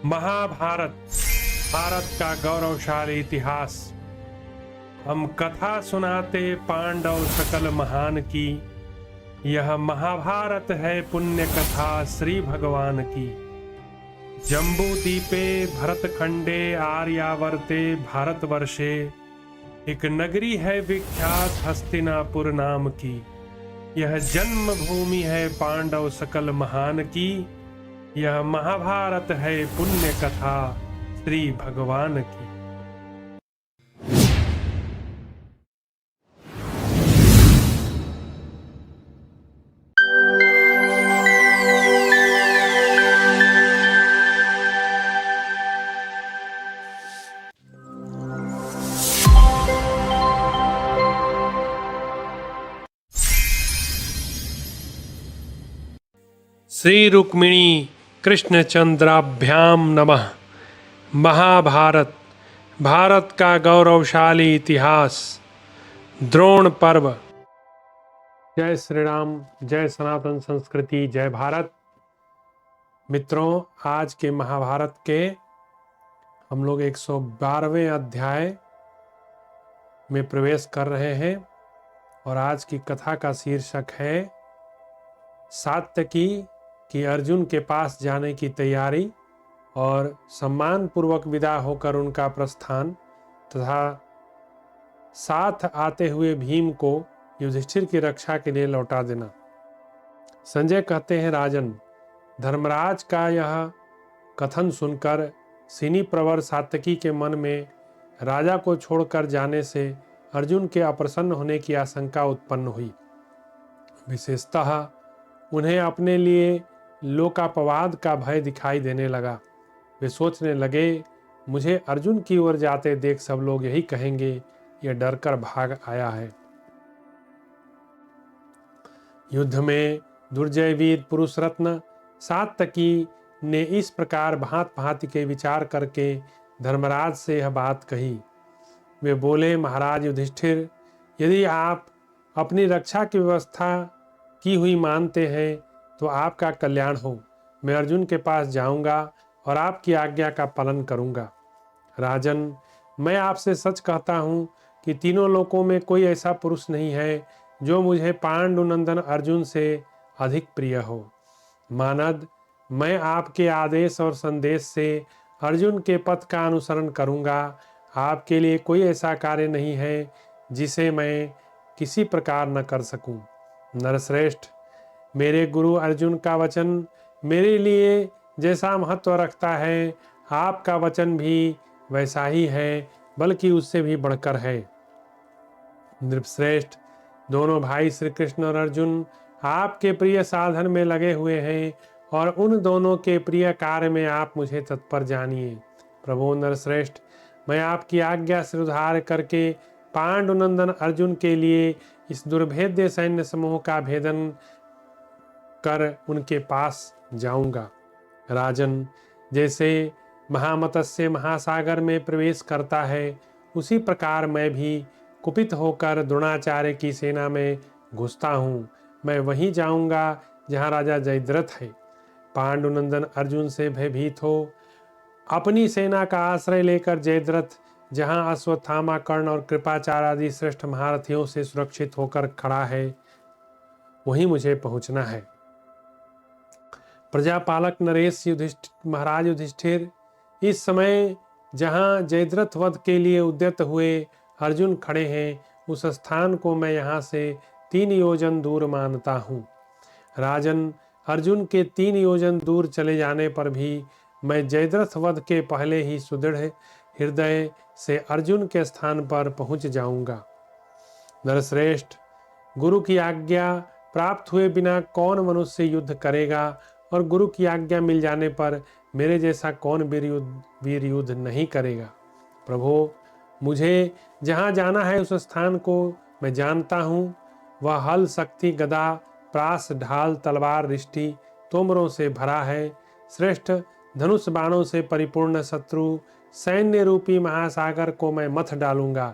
महाभारत भारत का गौरवशाली इतिहास। हम कथा सुनाते पांडव सकल महान की। यह महाभारत है पुण्य कथा श्री भगवान की। जम्बू दीपे भरतखंडे आर्यावर्ते भारतवर्षे एक नगरी है विख्यात हस्तिनापुर नाम की। यह जन्म भूमि है पांडव सकल महान की। यह महाभारत है पुण्य कथा श्री भगवान की। श्री रुक्मिणी कृष्णचंद्राभ्याम नमः। महाभारत भारत का गौरवशाली इतिहास। द्रोण पर्व। जय श्री राम, जय सनातन संस्कृति, जय भारत। मित्रों, आज के महाभारत के हम लोग 112वें अध्याय में प्रवेश कर रहे हैं और आज की कथा का शीर्षक है सात्यकी कि अर्जुन के पास जाने की तैयारी और सम्मान पूर्वक विदा होकर उनका प्रस्थान तथा साथ आते हुए भीम को युधिष्ठिर की रक्षा के लिए लौटा देना। संजय कहते हैं, राजन, धर्मराज का यह कथन सुनकर सिनी प्रवर सात्यकी के मन में राजा को छोड़कर जाने से अर्जुन के अप्रसन्न होने की आशंका उत्पन्न हुई। विशेषतः उन्हें अपने लिए लोकापवाद का भय दिखाई देने लगा। वे सोचने लगे, मुझे अर्जुन की ओर जाते देख सब लोग यही कहेंगे, यह डरकर भाग आया है। युद्ध में दुर्जय वीर पुरुष रत्न सात्यकी ने इस प्रकार भांत भांति के विचार करके धर्मराज से यह बात कही। वे बोले, महाराज युधिष्ठिर, यदि आप अपनी रक्षा की व्यवस्था की हुई मानते हैं तो आपका कल्याण हो। मैं अर्जुन के पास जाऊंगा और आपकी आज्ञा का पालन करूंगा। राजन, मैं आपसे सच कहता हूँ कि तीनों लोकों में कोई ऐसा पुरुष नहीं है जो मुझे पांडुनंदन अर्जुन से अधिक प्रिय हो। मानद, मैं आपके आदेश और संदेश से अर्जुन के पथ का अनुसरण करूंगा। आपके लिए कोई ऐसा कार्य नहीं है जिसे मैं किसी प्रकार न कर सकूं। नरश्रेष्ठ, मेरे गुरु अर्जुन का वचन मेरे लिए जैसा महत्व रखता है, आपका वचन भी वैसा ही है, बल्कि उससे भी बढ़कर है। नृपश्रेष्ठ, दोनों भाई श्री कृष्ण और अर्जुन आपके प्रिय साधन में लगे हुए हैं और उन दोनों के प्रिय कार्य में आप मुझे तत्पर जानिए। प्रभु नरश्रेष्ठ, मैं आपकी आज्ञा से उद्धार करके पांडुनंदन अर्जुन के लिए इस दुर्भेद्य सैन्य समूह का भेदन कर उनके पास जाऊंगा। राजन, जैसे महामत्स्य महासागर में प्रवेश करता है, उसी प्रकार मैं भी कुपित होकर द्रोणाचार्य की सेना में घुसता हूँ। मैं वहीं जाऊंगा जहाँ राजा जयद्रथ है। पांडुनंदन अर्जुन से भयभीत हो अपनी सेना का आश्रय लेकर जयद्रथ जहाँ अश्वत्थामा, कर्ण और कृपाचार्य आदि श्रेष्ठ महारथियों से सुरक्षित होकर खड़ा है, वहीं मुझे पहुंचना है। प्रजापालक नरेश महाराज युधिष्ठिर, इस समय जहाँ जयद्रथ वध के लिए उद्यत हुए अर्जुन खड़े हैं, उस स्थान को मैं यहाँ से 3 योजन दूर मानता हूँ। राजन, अर्जुन के 3 योजन दूर चले जाने पर भी मैं जयद्रथ वध के पहले ही सुदृढ़ हृदय से अर्जुन के स्थान पर पहुँच जाऊंगा। नरश्रेष्ठ, गुरु की आज्ञा प्राप्त हुए बिना कौन मनुष्य युद्ध करेगा और गुरु की आज्ञा मिल जाने पर मेरे जैसा कौन वीर युद्ध नहीं करेगा। प्रभु, मुझे जहाँ जाना है उस स्थान को मैं जानता हूँ। वह हल, शक्ति, गदा, प्रास, ढाल, तलवार, रिष्टि, तोमरों से भरा है। श्रेष्ठ धनुष बाणों से परिपूर्ण शत्रु सैन्य रूपी महासागर को मैं मथ डालूंगा।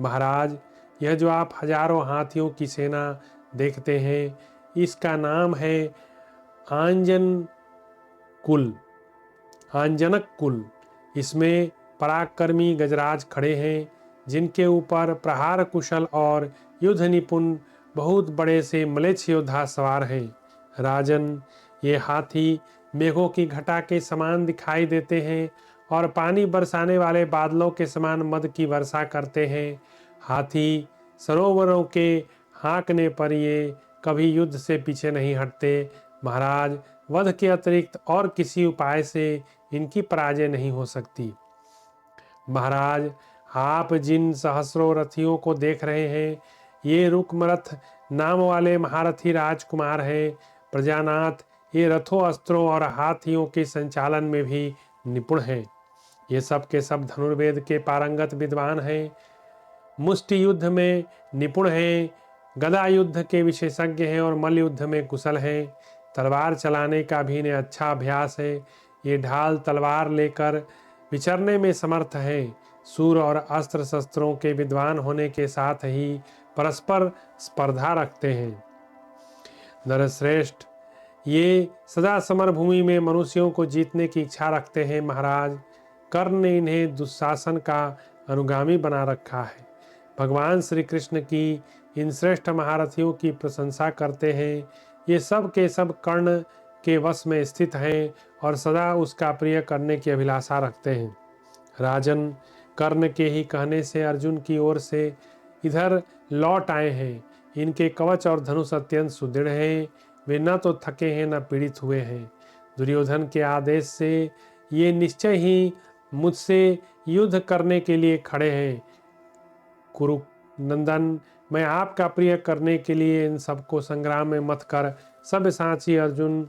महाराज, यह जो आप हजारों हाथियों की सेना देखते हैं, इसका नाम है आंजन कुल। आंजनक कुल। इसमें पराक्रमी गजराज खड़े हैं, जिनके ऊपर प्रहार कुशल और युद्ध निपुण बहुत बड़े से म्लेच्छ योद्धा सवार हैं। राजन, ये हाथी मेघों की घटा के समान दिखाई देते हैं और पानी बरसाने वाले बादलों के समान मद की वर्षा करते हैं। हाथी सरोवरों के हाँकने पर ये कभी युद्ध से पीछे नहीं हटते। महाराज, वध के अतिरिक्त और किसी उपाय से इनकी पराजय नहीं हो सकती। महाराज, आप जिन सहस्रों रथियों को देख रहे हैं, ये रुकमरथ नाम वाले महारथी राजकुमार हैं। प्रजानाथ, ये रथों, अस्त्रों और हाथियों के संचालन में भी निपुण हैं। ये सब के सब धनुर्वेद के पारंगत विद्वान हैं, मुष्टि युद्ध में निपुण हैं, गदा युद्ध के विशेषज्ञ हैं और मल्ल युद्ध में कुशल हैं। तलवार चलाने का भी इन्हें अच्छा अभ्यास है। ये ढाल तलवार लेकर विचरने में समर्थ हैं। सूर और अस्त्र शस्त्रों के विद्वान होने के साथ ही परस्पर स्पर्धा रखते हैं। नरश्रेष्ठ, ये सदा समरभूमि में मनुष्यों को जीतने की इच्छा रखते हैं। महाराज, कर्ण ने इन्हें दुशासन का अनुगामी बना रखा है। भगवान श्री कृष्ण की इन श्रेष्ठ महारथियों की प्रशंसा करते हैं। ये सब के सब कर्ण के वश में स्थित हैं और सदा उसका प्रिय करने की अभिलाषा रखते हैं। राजन, कर्ण के ही कहने से अर्जुन की ओर से इधर लौट आए हैं। इनके कवच और धनुष अत्यंत सुदृढ़ हैं। वे न तो थके हैं न पीड़ित हुए हैं। दुर्योधन के आदेश से ये निश्चय ही मुझसे युद्ध करने के लिए खड़े हैं। कुरुनंदन, मैं आपका प्रिय करने के लिए इन सबको संग्राम में मत कर सब्यसाची अर्जुन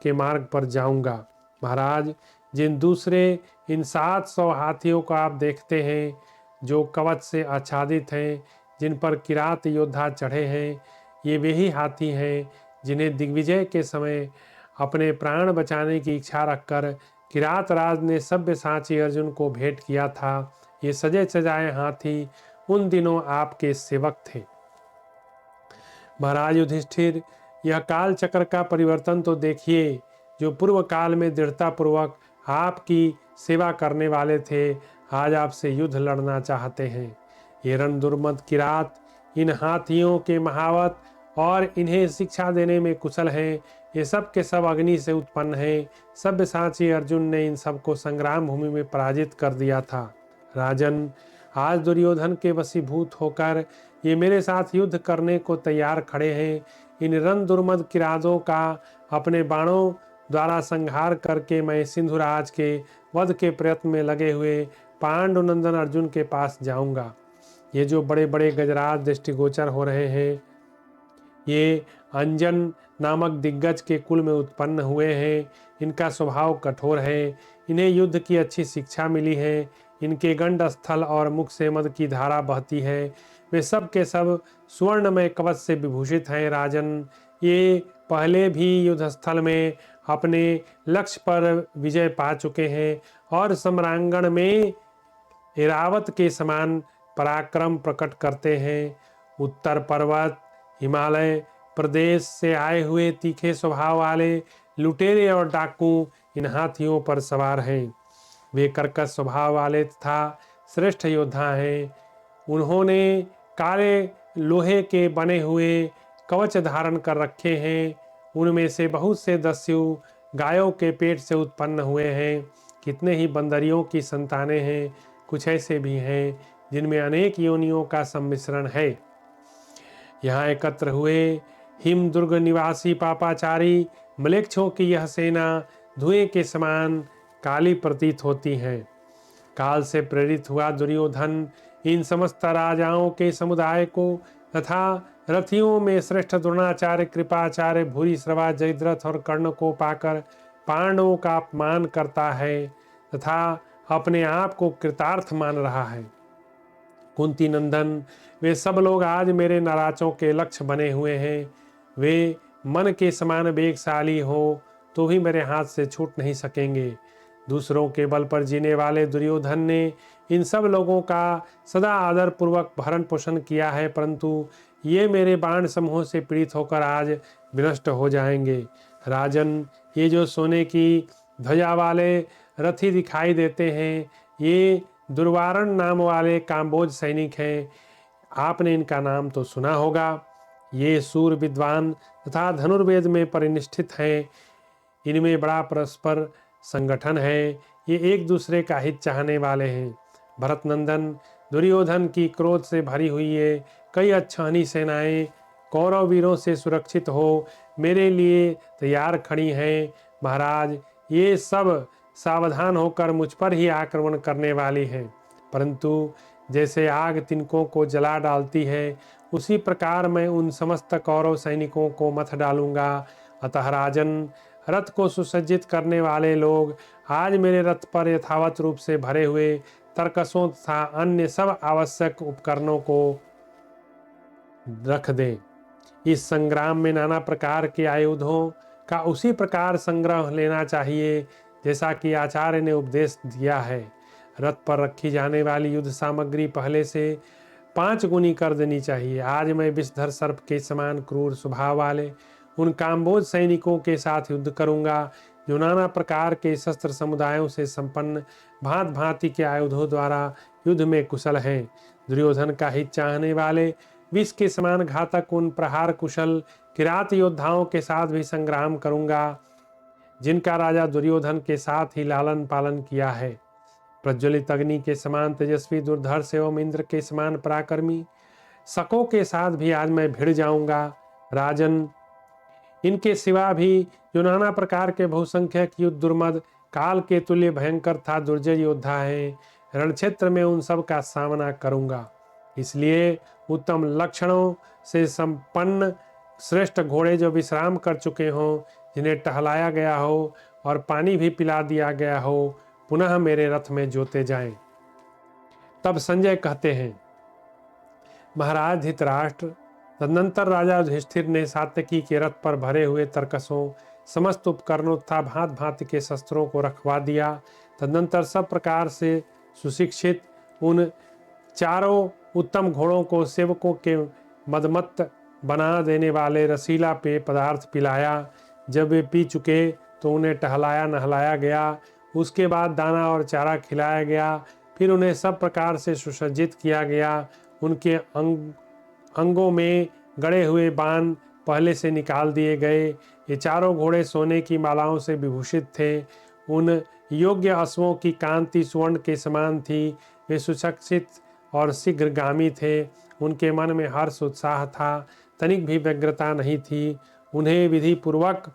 के मार्ग पर जाऊंगा। महाराज, जिन दूसरे इन 700 हाथियों को आप देखते हैं, जो कवच से आच्छादित हैं, जिन पर किरात योद्धा चढ़े हैं, ये वही हाथी हैं जिन्हें दिग्विजय के समय अपने प्राण बचाने की इच्छा रखकर किरात राज ने सब्यसाची अर्जुन को भेंट किया था। ये सजे सजाए हाथी उन दिनों आपके सेवक थे। महाराज युधिष्ठिर, यह काल चक्र का परिवर्तन तो देखिए। जो पूर्व काल में दृढ़ता पूर्वक आपकी सेवा करने वाले थे, आज आपसे युद्ध लड़ना चाहते हैं। ये रण दुर्मद किरात इन हाथियों के महावत और इन्हें शिक्षा देने में कुशल हैं। ये सब के सब अग्नि से उत्पन्न हैं। सब्यसाची अर्जुन ने इन सबको संग्राम भूमि में पराजित कर दिया था। राजन, आज दुर्योधन के वशीभूत होकर ये मेरे साथ युद्ध करने को तैयार खड़े हैं। इन रण दुर्मद किरातों का अपने बाणों द्वारा संहार करके मैं सिंधुराज के वध के प्रयत्न में लगे हुए पांडुनंदन अर्जुन के पास जाऊंगा। ये जो बड़े बड़े गजराज दृष्टिगोचर हो रहे हैं, ये अंजन नामक दिग्गज के कुल में उत्पन्न हुए हैं। इनका स्वभाव कठोर है। इन्हें युद्ध की अच्छी शिक्षा मिली है। इनके गंड स्थल और मुख से मद की धारा बहती है। वे सब के सब सुवर्णमय कवच से विभूषित हैं। राजन, ये पहले भी युद्ध स्थल में अपने लक्ष्य पर विजय पा चुके हैं और सम्रांगण में ऐरावत के समान पराक्रम प्रकट करते हैं। उत्तर पर्वत, हिमालय प्रदेश से आए हुए तीखे स्वभाव वाले लुटेरे और डाकू इन हाथियों पर सवार हैं। वे कर्कश स्वभाव वाले तथा श्रेष्ठ योद्धा हैं। उन्होंने काले लोहे के बने हुए कवच धारण कर रखे हैं। उनमें से बहुत से दस्यु गायों के पेट से उत्पन्न हुए हैं। कितने ही बंदरियों की संतानें हैं। कुछ ऐसे भी हैं जिनमें अनेक योनियों का सम्मिश्रण है। यहाँ एकत्र हुए हिम दुर्ग निवासी पापाचारी मलेच्छों की यह सेना धुएं के समान काली प्रतीत होती है। काल से प्रेरित हुआ दुर्योधन इन समस्त राजाओं के समुदाय को तथा रथियों में श्रेष्ठ द्रोणाचार्य, कृपाचार्य, भूरिश्रवा, जयद्रथ और कर्ण को पाकर पांडवों का अपमान करता है तथा अपने आप को कृतार्थ मान रहा है। कुंती नंदन, वे सब लोग आज मेरे नाराजों के लक्ष्य बने हुए हैं। वे मन के समान वेगशाली हो तो भी मेरे हाथ से छूट नहीं सकेंगे। दूसरों के बल पर जीने वाले दुर्योधन ने इन सब लोगों का सदा आदर पूर्वक भरण पोषण किया है, परंतु ये मेरे बाण समूह से पीड़ित होकर आज विनष्ट हो जाएंगे। राजन, ये जो सोने की ध्वजा वाले रथी दिखाई देते हैं। ये दुर्वारण नाम वाले काम्बोज सैनिक हैं। आपने इनका नाम तो सुना होगा। ये सूर विद्वान तथा धनुर्वेद में परिनिष्ठित हैं। इनमें बड़ा परस्पर संगठन है। ये एक दूसरे का हित चाहने वाले हैं। भरत नंदन, दुर्योधन की क्रोध से भरी हुई ये कई अच्छानी सेनाएं कौरव वीरों से सुरक्षित हो मेरे लिए तैयार खड़ी हैं। महाराज, ये सब सावधान होकर मुझ पर ही आक्रमण करने वाली हैं, परंतु जैसे आग तिनकों को जला डालती है, उसी प्रकार मैं उन समस्त कौरव सैनिकों को मथ डालूंगा। अतः राजन, रथ को सुसज्जित करने वाले लोग आज मेरे रथ पर यथावत रूप से भरे हुए तरकसों तथा अन्य सब आवश्यक उपकरणों को रख दें। इस संग्राम में नाना प्रकार के आयुधों का उसी प्रकार संग्रह लेना चाहिए जैसा कि आचार्य ने उपदेश दिया है। रथ पर रखी जाने वाली युद्ध सामग्री पहले से 5 गुनी कर देनी चाहिए। आज मैं विषधर सर्प के समान क्रूर स्वभाव वाले उन काम्बोज सैनिकों के साथ युद्ध करूंगा जो नाना प्रकार के शस्त्र समुदायों से संपन्न भांत भांति के आयुधों द्वारा युद्ध में कुशल हैं। दुर्योधन का हित चाहने वाले विष के समान घातक उन प्रहार कुशल किरात योद्धाओं के साथ भी संग्राम करूंगा जिनका राजा दुर्योधन के साथ ही लालन पालन किया है। प्रज्वलित अग्नि के समान तेजस्वी दुर्धर्ष एवं इंद्र के समान पराक्रमी शकों के साथ भी आज मैं भिड़ जाऊंगा। राजन, इनके सिवा भी जो नाना प्रकार के बहुसंख्यक युद्ध दुर्मद काल के तुल्य भयंकर था दुर्जय योद्धा है, रणक्षेत्र में उन सब का सामना करूंगा। इसलिए उत्तम लक्षणों से संपन्न श्रेष्ठ घोड़े जो विश्राम कर चुके हों, जिन्हें टहलाया गया हो और पानी भी पिला दिया गया हो, पुनः मेरे रथ में जोते जाएं। तब संजय कहते हैं, महाराज धृतराष्ट्र, तदनंतर राजा युधिष्ठिर ने सात्यकी के रथ पर भरे हुए तरकसों समस्त उपकरणों तथा भांत भांति के शस्त्रों को रखवा दिया। तदनंतर सब प्रकार से सुशिक्षित उन चारों उत्तम घोड़ों को सेवकों के मदमत्त बना देने वाले रसीला पेय पदार्थ पिलाया। जब वे पी चुके तो उन्हें टहलाया नहलाया गया। उसके बाद दाना और चारा खिलाया गया। फिर उन्हें सब प्रकार से सुसज्जित किया गया। उनके अंगों में गड़े हुए बाण पहले से निकाल दिए गए। ये चारों घोड़े सोने की मालाओं से विभूषित थे। उन योग्य अश्वों की कांति स्वर्ण के समान थी। वे सुशिक्षित और शीघ्रगामी थे। उनके मन में हर्ष उत्साह था, तनिक भी व्यग्रता नहीं थी। उन्हें विधि पूर्वक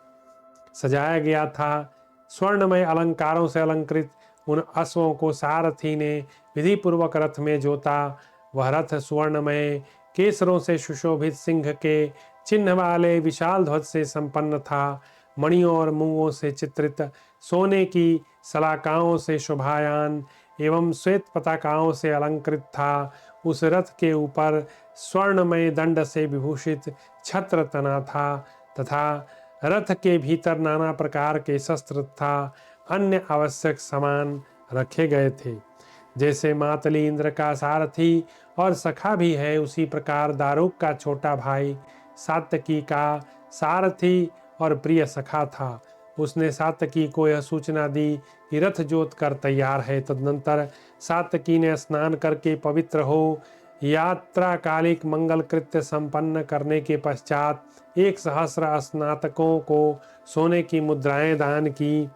सजाया गया था। स्वर्णमय अलंकारों से अलंकृत उन अश्वों को सारथी ने विधि पूर्वक रथ में जोता। वह रथ स्वर्णमय केसरों से सुशोभित सिंह के चिन्ह वाले विशाल ध्वज से संपन्न था। मणियों और मूंगों से चित्रित सोने की सलाकाओं से शोभायान एवं श्वेत पताकाओं से अलंकृत था। उस रथ के ऊपर स्वर्णमय दंड से विभूषित छत्र तना था तथा रथ के भीतर नाना प्रकार के शस्त्र तथा अन्य आवश्यक सामान रखे गए थे। जैसे मातली इंद्र का सारथी और सखा भी है, उसी प्रकार दारुक का छोटा भाई सात्यकी का सारथी और प्रिय सखा था। उसने सात्यकी को यह सूचना दी कि रथ जोत कर तैयार है। तदनंतर सात्यकी ने स्नान करके पवित्र हो यात्रा कालिक मंगल कृत्य संपन्न करने के पश्चात 1,000 स्नातकों को सोने की मुद्राएं दान की।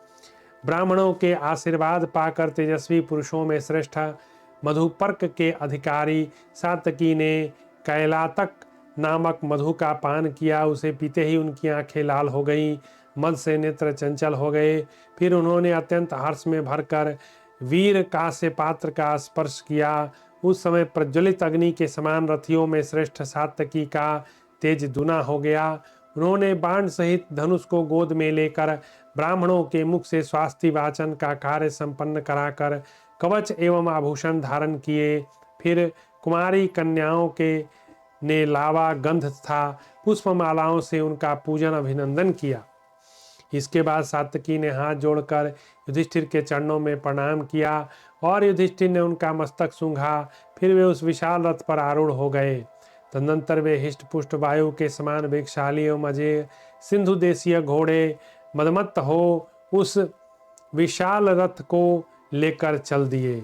ब्राह्मणों के आशीर्वाद पाकर तेजस्वी पुरुषों में श्रेष्ठ मधुपर्क के अधिकारी सात्यकी ने कैलातक नामक मधु का पान किया। उसे पीते ही उनकी आंखें लाल हो गईं, मद से नेत्र चंचल हो गए। फिर उन्होंने अत्यंत हर्ष में भरकर वीर कांस्य पात्र का स्पर्श किया। उस समय प्रज्वलित अग्नि के समान रथियों में श्रेष्ठ सात्यकी का तेज दुना हो गया। उन्होंने बाण सहित धनुष को गोद में लेकर ब्राह्मणों के मुख से स्वास्थ्य वाचन का कार्य संपन्न कराकर कवच एवं आभूषण धारण किए। फिर कुमारी कन्याओं के ने लावा गंध तथा पुष्पमालाओं से उनका पूजन अभिनंदन किया। इसके बाद सात्यकी ने हाथ जोड़कर युधिष्ठिर के चरणों में प्रणाम किया और युधिष्ठिर ने उनका मस्तक सूंघा। फिर वे उस विशाल रथ पर आरूढ़ हो गए। तदनंतर वे हिष्ट पुष्ट वायु के समान वेगशाली एवं अजय सिंधु देशीय घोड़े मदमत्त हो उस विशाल रथ को लेकर चल दिए।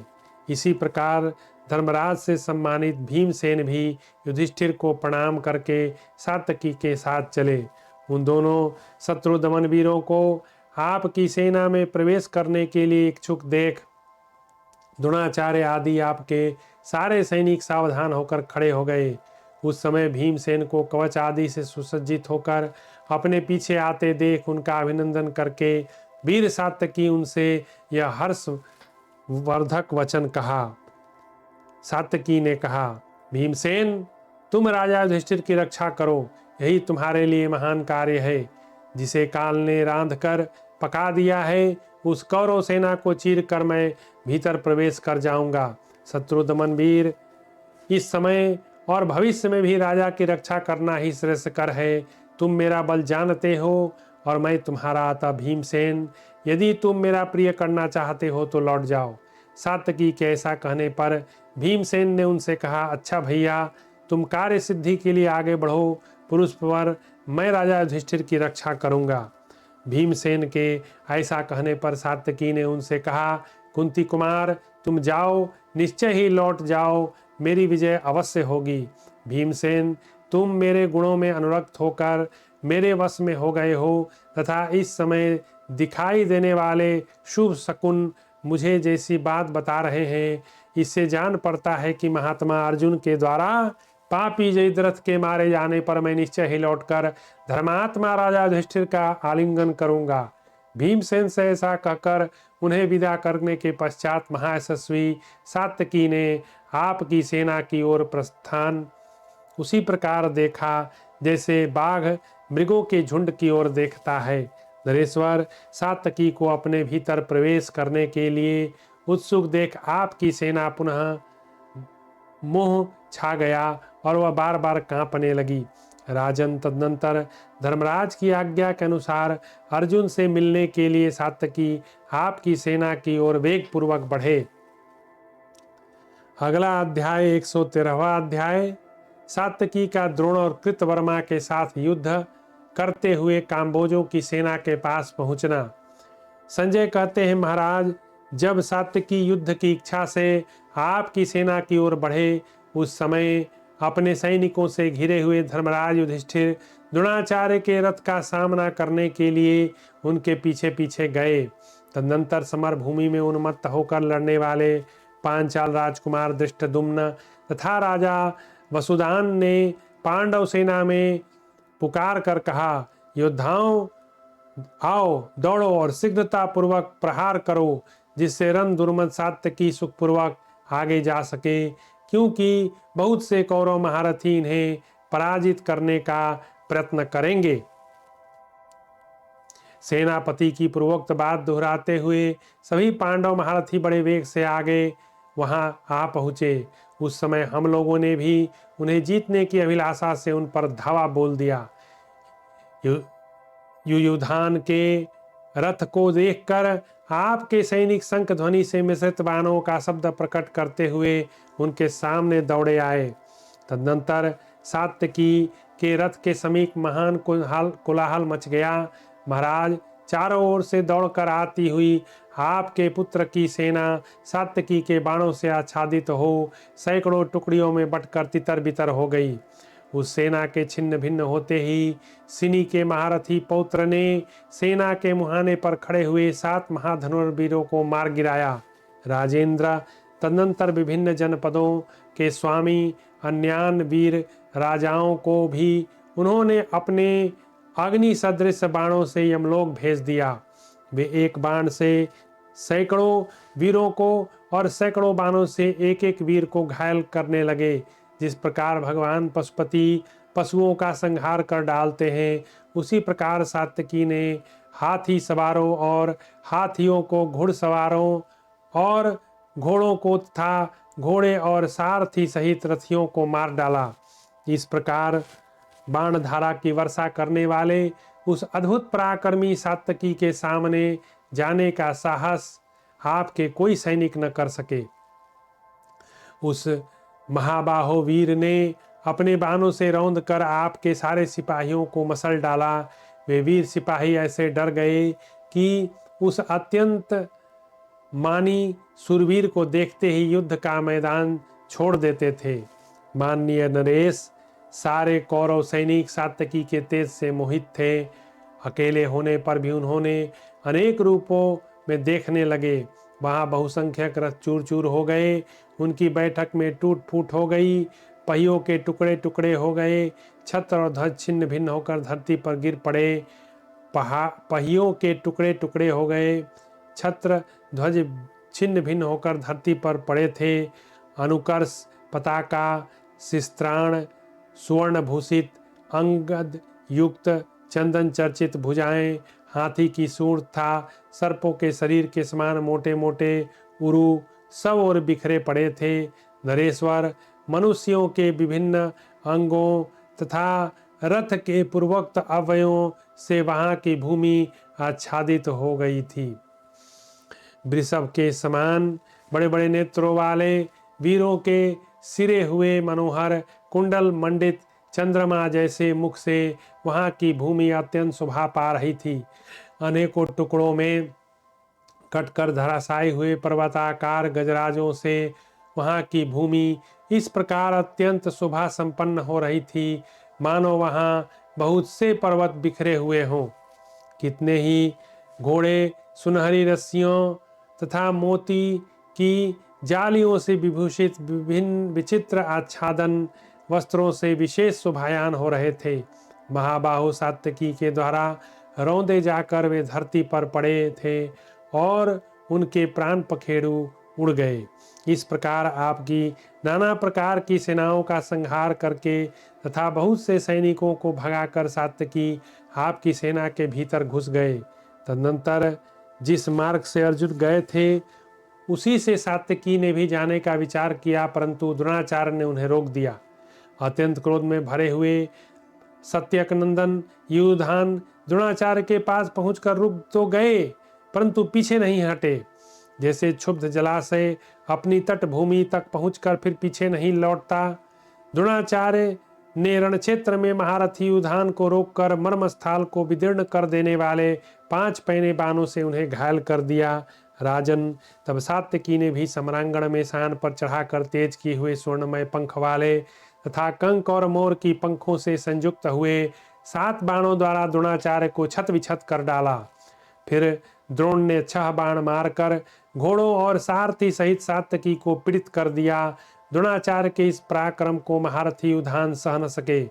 इसी प्रकार धर्मराज से सम्मानित भीमसेन भी युधिष्ठिर को प्रणाम करके सात्यकी के साथ चले। उन दोनों शत्रु दमन वीरों को आपकी सेना में प्रवेश करने के लिए इच्छुक देख द्रोणाचार्य आदि आपके सारे सैनिक सावधान होकर खड़े हो गए। उस समय भीमसेन को कवच आदि से सुसज्जित होकर अपने पीछे आते देख उनका अभिनंदन करके वीर सात्यकी उनसे यह हर्ष वर्धक वचन कहा। सात्यकी ने कहा, भीमसेन, तुम राजा युधिष्ठिर की रक्षा करो, यही तुम्हारे लिए महान कार्य है। जिसे काल ने रांध कर पका दिया है, उस कौरव सेना को चीर कर मैं भीतर प्रवेश कर जाऊंगा। शत्रु दमन वीर, इस समय और भविष्य में भी राजा की रक्षा करना ही श्रेष्ठ कर है। तुम मेरा बल जानते हो और मैं तुम्हारा। अतः भीमसेन, यदि तुम मेरा प्रिय करना चाहते हो तो लौट जाओ। सात्यकी के ऐसा कहने पर भीमसेन ने उनसे कहा, अच्छा भैया, तुम कार्य सिद्धि के लिए आगे बढ़ो, पुरुष पर मैं राजा युधिष्ठिर की रक्षा करूंगा। भीमसेन के ऐसा कहने पर सात्यकी ने उनसे कहा, कुंती कुमार, तुम जाओ, निश्चय ही लौट जाओ, मेरी विजय अवश्य होगी। भीमसेन, तुम मेरे गुणों में अनुरक्त होकर मेरे वश में हो गए हो तथा इस समय दिखाई देने वाले शुभ शकुन मुझे जैसी बात बता रहे हैं, इससे जान पड़ता है कि महात्मा अर्जुन के द्वारा पापी जयद्रथ के मारे जाने पर मैं निश्चय ही लौटकर धर्मात्मा राजा युधिष्ठिर का आलिंगन करूंगा। भीमसेन से ऐसा कहकर उन्हें विदा करने के पश्चात महायशस्वी सात्यकी ने आपकी सेना की ओर प्रस्थान उसी प्रकार देखा जैसे बाघ मृगों के झुंड की ओर देखता है। नरेश्वर, सात्यकी को अपने भीतर प्रवेश करने के लिए उत्सुक देख आपकी सेना पुनः मोह छा गया और वह बार बार कांपने लगी। राजन, तदनंतर धर्मराज की आज्ञा के अनुसार अर्जुन से मिलने के लिए सात्यकी आपकी सेना की ओर वेग पूर्वक बढ़े। अगला अध्याय 113वां अध्याय। सात्यकी का द्रोण और कृतवर्मा के साथ युद्ध करते हुए काम्बोजों की सेना के पास पहुंचना। संजय कहते हैं, महाराज, जब सात्यकी युद्ध की इच्छा से आपकी सेना की ओर बढ़े, उस समय अपने सैनिकों से घिरे हुए धर्मराज युधिष्ठिर द्रोणाचार्य के रथ का सामना करने के लिए उनके पीछे पीछे गए। तदनंतर समर भूमि में उन्मत्त होकर लड़ने वाले पांचाल राजकुमार धृष्टद्युम्न तथा राजा वसुदान ने पांडव सेना में पुकार कर कहा, योद्धाओं, आओ, दौड़ो और शीघ्रता पूर्वक प्रहार करो, जिससे रण दुर्मद सात्यकी सुखपूर्वक आगे जा सके, क्योंकि बहुत से कौरव महारथी इन्हें पराजित करने का प्रयत्न करेंगे। सेनापति की पूर्वोक्त बात दोहराते हुए सभी पांडव महारथी बड़े वेग से आगे वहां आ पहुंचे। उस समय हम लोगों ने भी उन्हें जीतने की अभिलाषा से उन पर धावा बोल दिया। युयुधान के रथ को देखकर आपके सैनिक शंख ध्वनि से मिश्रित बाणों का शब्द प्रकट करते हुए उनके सामने दौड़े आए। तदनंतर सात्यकी के रथ के समीप महान कोलाहल मच गया। महाराज, चारों ओर से दौड़कर आती हुई आपके पुत्र की सेना सात्यकी के बाणों से आच्छादित हो सैकड़ों टुकड़ियों में बंटकर तितर बितर हो गई। उस सेना के छिन्न भिन्न होते ही सिनी के महारथी पौत्र ने सेना के मुहाने पर खड़े हुए 7 महाधनुर्वीरों को मार गिराया। राजेंद्र, तदनंतर विभिन्न जनपदों के स्वामी अन्यान वीर राजाओं को भी उन्होंने अपने अग्नि सदृश बाणों से यमलोक भेज दिया। वे एक बाण से सैकड़ों वीरों को और सैकड़ों बाणों से एक एक वीर को घायल करने लगे। जिस प्रकार भगवान पशुपति पशुओं का संहार कर डालते हैं, उसी प्रकार सात्यकी ने हाथी सवारों और हाथियों को, घुड़सवारों और घोड़ों को तथा घोड़े और सारथी सहित रथियों को मार डाला। इस प्रकार बाणधारा की वर्षा करने वाले उस अद्भुत पराक्रमी सात्यकी के सामने जाने का साहस आपके कोई सैनिक न कर सके। उस महाबाहो वीर ने अपने बाणों से रौंद कर आपके सारे सिपाहियों को मसल डाला। वे वीर सिपाही ऐसे डर गए कि उस अत्यंत मानी शूरवीर को देखते ही युद्ध का मैदान छोड़ देते थे। माननीय नरेश, सारे कौरव सैनिक सात्यकी के तेज से मोहित थे। अकेले होने पर भी उन्होंने अनेक रूपों में देखने लगे। वहाँ बहुसंख्यक रथ चूर चूर हो गए, उनकी बैठक में टूट फूट हो गई, पहियों के टुकड़े टुकड़े हो गए, छत्र और ध्वज छिन्न भिन्न होकर धरती पर गिर पड़े। पहियों के टुकड़े टुकड़े हो गए, छत्र ध्वज छिन्न भिन्न होकर धरती पर पड़े थे। अनुकर्ष पताका, शिस्त्राण, सुवर्ण भूषित अंगद युक्त, चंदन चर्चित भुजाएं, हाथी की सूंड था, सर्पों के शरीर के समान मोटे मोटे उरु सब और बिखरे पड़े थे। नरेश्वर, मनुष्यों के विभिन्न अंगों तथा रथ के पूर्वोक्त अवयवों से वहां की भूमि आच्छादित हो गई थी। वृषभ के समान बड़े बड़े नेत्रों वाले वीरों के सिरे हुए मनोहर कुंडल मंडित चंद्रमा जैसे मुख से वहां की भूमि अत्यंत शोभा पा रही थी। अनेकों टुकड़ों में कटकर धराशायी हुए पर्वताकार गजराजों से वहां की भूमि इस प्रकार अत्यंत शोभा संपन्न हो रही थी, मानो वहां बहुत से पर्वत बिखरे हुए हों। कितने ही घोड़े सुनहरी रस्सियों तथा मोती की जालियों से विभूषित विभिन्न विचित्र आच्छादन वस्त्रों से विशेष शोभायान हो रहे थे। महाबाहु सात्यकी के द्वारा रौंदे जाकर वे धरती पर पड़े थे और उनके प्राण पखेरु उड़ गए। इस प्रकार आपकी नाना प्रकार की सेनाओं का संहार करके तथा बहुत से सैनिकों को भगाकर सात्यकी आपकी सेना के भीतर घुस गए। तदनंतर जिस मार्ग से अर्जुन गए थे उसी से सात्यकी ने भी जाने का विचार किया, परंतु द्रोणाचार्य ने उन्हें रोक दिया। अत्यंत क्रोध में भरे हुए सत्यकनंदन युधान द्रोणाचार्य के पास पहुंचकर रुक तो गए, परंतु पीछे नहीं हटे। जैसे क्षुब्ध जलाशय अपनी तटभूमि तक पहुंचकर फिर पीछे नहीं लौटता, द्रोणाचार्य ने रणक्षेत्र में महारथी युधान को रोककर मर्मस्थल को विदीर्ण कर देने वाले 5 पैने बाणों से उन्हें घायल कर दिया। राजन, तब सात्यकी ने भी सम्रांगण में शान पर चढ़ाकर तेज किए हुए स्वर्णमय पंख वाले तथा कंक और मोर की पंखों से संयुक्त हुए 7 बाणों द्वारा द्रोणाचार्य को छत विछत कर डाला। फिर द्रोण ने 6 बाण मारकर घोड़ों और सारथी सहित सात्यकी को पीड़ित कर दिया। द्रोणाचार्य के इस पराक्रम को महारथी युधान सह न सके।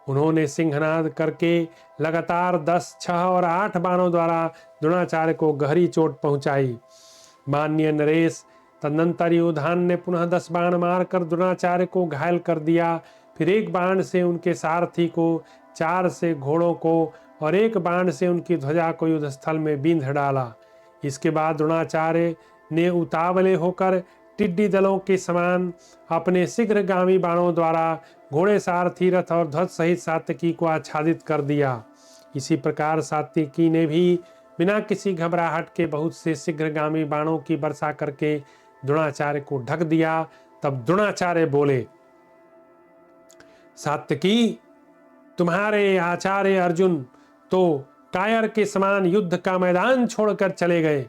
उन्होंने सिंहनाद करके लगातार 10, 6 और 8 बाणों द्वारा द्रोणाचार्य को गहरी चोट पहुंचाई। माननीय नरेश, तदनंतर युधान ने पुनः 10 बाण मारकर द्रोणाचार्य को घायल कर दिया। फिर 1 बाण से उनके सारथी को, 4 से घोड़ों को और 1 बाण से उनकी ध्वजा को युद्धस्थल में बींध डाला। इसके बाद द्रोणाचार्य ने उतावले होकर टिड्डी दलों के समान अपने शीघ्रगामी बाणों द्वारा घोड़े, सारथी, रथ और ध्वज सहित सात्यकी को आच्छादित कर दिया। इसी प्रकार सात्यकी ने भी बिना किसी घबराहट के बहुत से शीघ्रगामी बाणों की वर्षा करके द्रोणाचार्य को ढक दिया। तब द्रोणाचार्य बोले, सात्यकी, तुम्हारे आचार्य अर्जुन तो कायर के समान युद्ध का मैदान छोड़कर चले गए।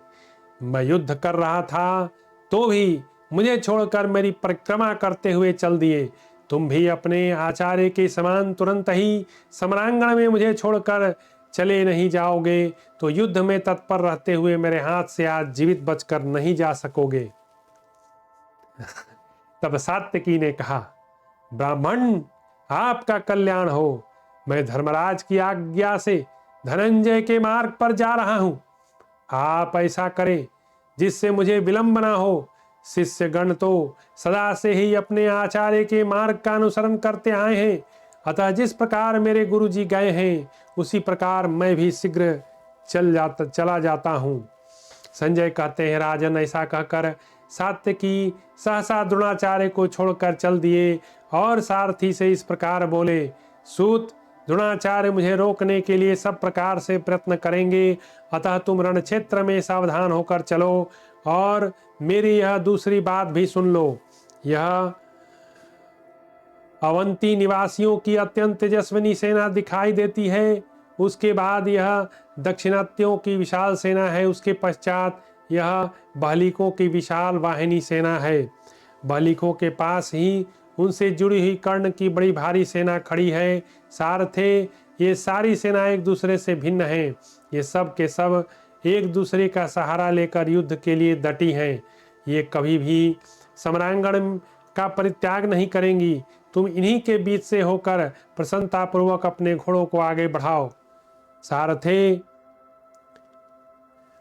मैं युद्ध कर रहा था तो भी मुझे छोड़कर मेरी परिक्रमा करते हुए चल दिए। तुम भी अपने आचार्य के समान तुरंत ही सम्रांगण में मुझे छोड़कर चले नहीं जाओगे तो युद्ध में तत्पर रहते हुए मेरे हाथ से आज जीवित बचकर नहीं जा सकोगे। तब सात्यकी ने कहा, ब्राह्मण, आपका कल्याण हो। मैं धर्मराज की आज्ञा से धनंजय के मार्ग पर जा रहा हूं। आप ऐसा करें जिससे मुझे विलंब ना हो। शिष्यगण तो सदा से ही अपने आचार्य के मार्ग का अनुसरण करते आए हैं, अतः जिस प्रकार मेरे गुरुजी गए हैं उसी प्रकार मैं भी शीघ्र चला जाता हूँ। संजय कहते हैं, राजन, ऐसा कहकर सात्यकी सहसा द्रोणाचार्य को छोड़कर चल दिए और सारथी से इस प्रकार बोले, सूत, द्रोणाचार्य मुझे रोकने के लिए सब प्रकार से प्रयत्न करेंगे, अतः तुम रणक्षेत्र में सावधान होकर चलो और मेरी यह दूसरी बात भी सुन लो। यह अवंती निवासियों की अत्यंत तेजस्विनी सेना दिखाई देती है। उसके बाद यह दक्षिणात्यों की विशाल सेना है, उसके पश्चात यह बाहलिकों की विशाल वाहिनी सेना है। बाहलिकों के पास ही उनसे जुड़ी हुई कर्ण की बड़ी भारी सेना खड़ी है। सारथे, ये सारी सेना एक दूसरे से भिन्न हैं। ये सब के सब एक दूसरे का सहारा लेकर युद्ध के लिए डटी हैं। ये कभी भी समरांगण का परित्याग नहीं करेंगी। तुम इन्हीं के बीच से होकर प्रसन्नतापूर्वक अपने घोड़ों को आगे बढ़ाओ। सारथे,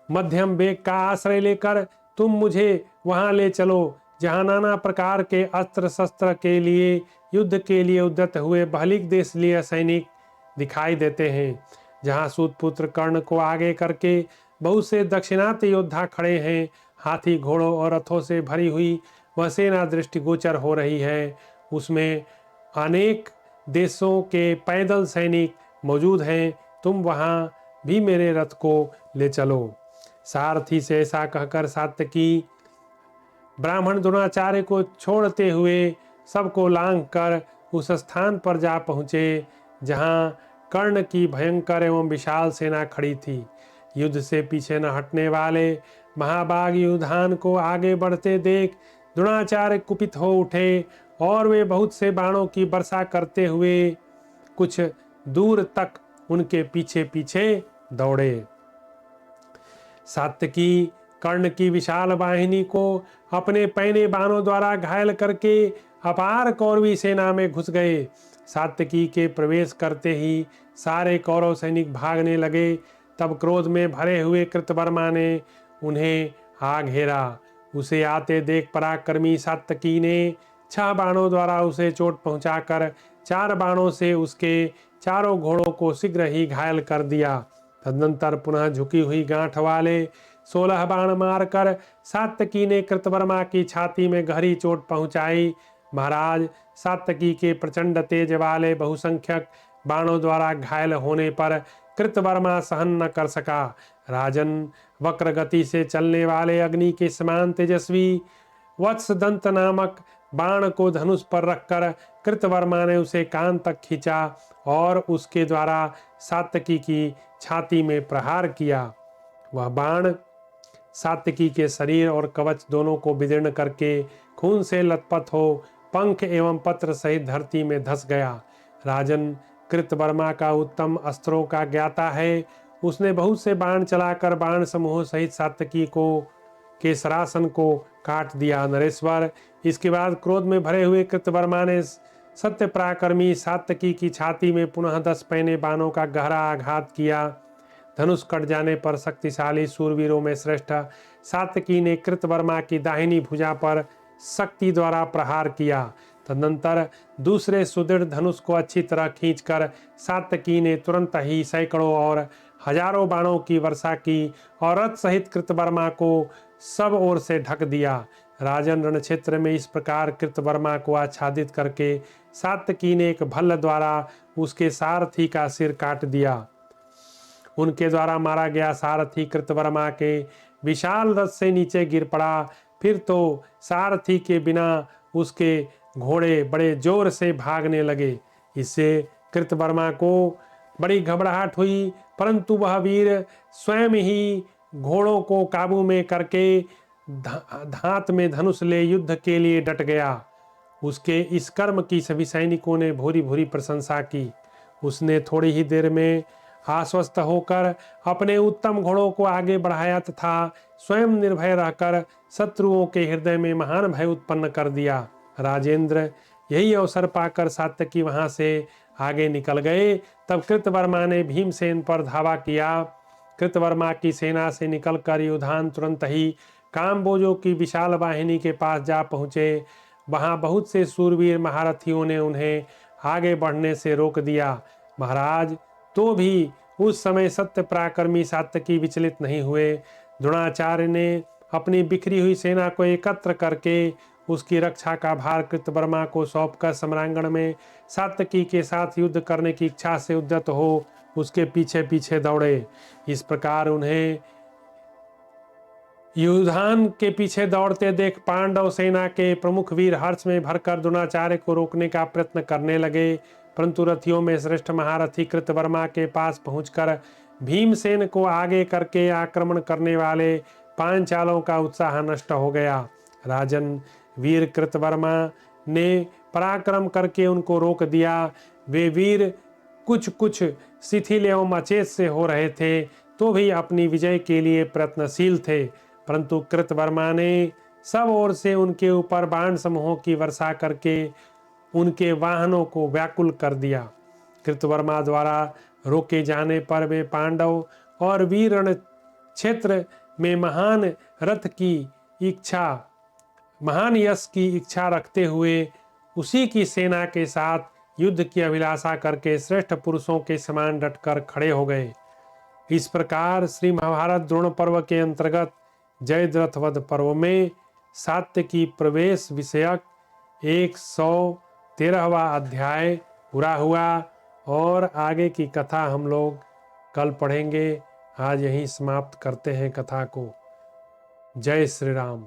मध्यम वेग का आश्रय लेकर तुम मुझे वहां ले चलो जहां नाना प्रकार के अस्त्र शस्त्र के लिए युद्ध के लिए उद्यत हुए बाहलिक देशीय सैनिक दिखाई देते हैं। जहां सूतपुत्र कर्ण को आगे करके बहुत से दक्षिणात्य योद्धा खड़े हैं। हाथी, घोड़ों और रथों से भरी हुई वह सेना दृष्टिगोचर हो रही है। उसमें अनेक देशों के पैदल सैनिक मौजूद हैं। तुम वहां भी मेरे रथ को ले चलो। सारथी से ऐसा कहकर सात्यकी ब्राह्मण द्रोणाचार्य को छोड़ते हुए सबको लांघ कर उस स्थान पर जा पहुँचे जहाँ कर्ण की भयंकर एवं विशाल सेना खड़ी थी। युद्ध से पीछे न हटने वाले महाबाग युधान को आगे बढ़ते देख द्रोणाचार्य कुपित हो उठे और वे बहुत से बाणों की वर्षा करते हुए कुछ दूर तक उनके पीछे पीछे दौड़े। सात्यकी कर्ण की विशाल वाहिनी को अपने पैने बाणों द्वारा घायल करके अपार कौरवी सेना में घुस गए। सात्यकी के प्रवेश करते ही सारे कौरव सैनिक भागने लगे। तब क्रोध में भरे हुए कृतवर्मा ने उन्हें आ घेरा। उसे आते देख पराक्रमी सात्यकी ने 6 बाणों द्वारा उसे चोट पहुंचाकर 4 बाणों से उसके चारों घोड़ों को शीघ्र ही घायल कर दिया। तदनंतर पुनः झुकी हुई गांठ वाले 16 बाण मारकर सात्यकी ने कृतवर्मा की छाती में गहरी चोट पहुंचाई। महाराज, सात्यकी के प्रचंड तेज वाले बहुसंख्यक बाणों द्वारा घायल होने पर कृतवर्मा सहन न कर सका। राजन, वक्र गति से चलने वाले अग्नि के समान तेजस्वी वत्सदंत नामक बाण को धनुष पर रखकर कृतवर्मा ने उसे कान तक खींचा और उसके द्वारा सात्यकी की छाती में प्रहार किया। वह बाण सात्यकी के शरीर और कवच दोनों को विदीर्ण करके खून से लथपथ हो पंख एवं पत्र सहित धरती में धंस गया। राजन, कृतवर्मा का उत्तम अस्त्रों का ज्ञाता है। उसने बहुत से बाण चलाकर बाण समूह सहित सात्यकी को के सरासन को काट दिया। नरेश्वर, इसके बाद क्रोध में भरे हुए कृतवर्मा ने सत्य पराक्रमी सात्यकी की छाती में पुनः 10 पैने बाणों का गहरा आघात किया। धनुष कट जाने पर शक्तिशाली सूरवीरों में श्रेष्ठ सात्यकी ने कृतवर्मा की दाहिनी भुजा पर शक्ति द्वारा प्रहार किया। तदनंतर दूसरे सुदृढ़ धनुष को अच्छी तरह खींचकर सात्यकी ने तुरंत ही सैकड़ों और हजारों बाणों की वर्षा की और रथ सहित कृतवर्मा को सब ओर से ढक दिया। राजन, रण क्षेत्र में इस प्रकार कृतवर्मा को आच्छादित करके सात्यकी ने एक भल्ल द्वारा उसके सारथी का सिर काट दिया। उनके द्वारा मारा गया सारथी कृतवर्मा के विशाल रथ से नीचे गिर पड़ा। फिर तो सारथी के बिना उसके घोड़े बड़े जोर से भागने लगे। इससे कृतवर्मा को बड़ी घबराहट हुई, परंतु वह वीर स्वयं ही घोड़ों को काबू में करके धात में धनुष ले युद्ध के लिए डट गया। उसके इस कर्म की सभी सैनिकों ने भूरी भूरी प्रशंसा की। उसने थोड़ी ही देर में आश्वस्त होकर अपने उत्तम घोड़ों को आगे बढ़ाया तथा स्वयं निर्भय रहकर शत्रुओं के हृदय में महान भय उत्पन्न कर दिया। राजेंद्र, यही अवसर पाकर सात्यकी वहां से आगे निकल गए। तब कृतवर्मा ने भीमसेन पर धावा किया। कृतवर्मा की सेना से निकलकर युधान तुरंत ही कामबोजों की विशाल वाहिनी के पास जा पहुँचे। वहां बहुत से सूरवीर महारथियों ने उन्हें आगे बढ़ने से रोक दिया। महाराज, तो भी उस समय सत्य पराक्रमी सात्यकी विचलित नहीं हुए। द्रोणाचार्य ने अपनी बिखरी हुई सेना को एकत्र करके उसकी रक्षा का भार कृतवर्मा को सौंपकर सम्रांगण में सात्यकी के साथ युद्ध करने की इच्छा से उद्यत हो उसके पीछे पीछे दौड़े। इस प्रकार उन्हें युधान के पीछे दौड़ते देख पांडव सेना के प्रमुख वीर हर्ष में भरकर द्रोणाचार्य को रोकने का प्रयत्न करने लगे, परंतु रथियों में श्रेष्ठ महारथी कृतवर्मा के पास पहुंचकर भीमसेन को आगे करके आक्रमण करने वाले पांचालों का उत्साह नष्ट हो गया। राजन, वीर कृतवर्मा ने पराक्रम करके उनको रोक दिया। वे वीर कुछ शिथिल एवं अचेत से हो रहे थे तो भी अपनी विजय के लिए प्रयत्नशील थे, परंतु कृतवर्मा ने सब ओर से उनके ऊपर बाण समूहों की वर्षा करके उनके वाहनों को व्याकुल कर दिया। कृतवर्मा द्वारा रोके जाने पर वे पांडव और वीर रण क्षेत्र में महान यश की इच्छा रखते हुए उसी की सेना के साथ युद्ध की अभिलाषा करके श्रेष्ठ पुरुषों के समान डटकर खड़े हो गए। इस प्रकार श्री महाभारत द्रोण पर्व के अंतर्गत जयद्रथ पर्व में सात्यकी प्रवेश विषयक 113वां अध्याय पूरा हुआ और आगे की कथा हम लोग कल पढ़ेंगे। आज यहीं समाप्त करते हैं कथा को। जय श्री राम।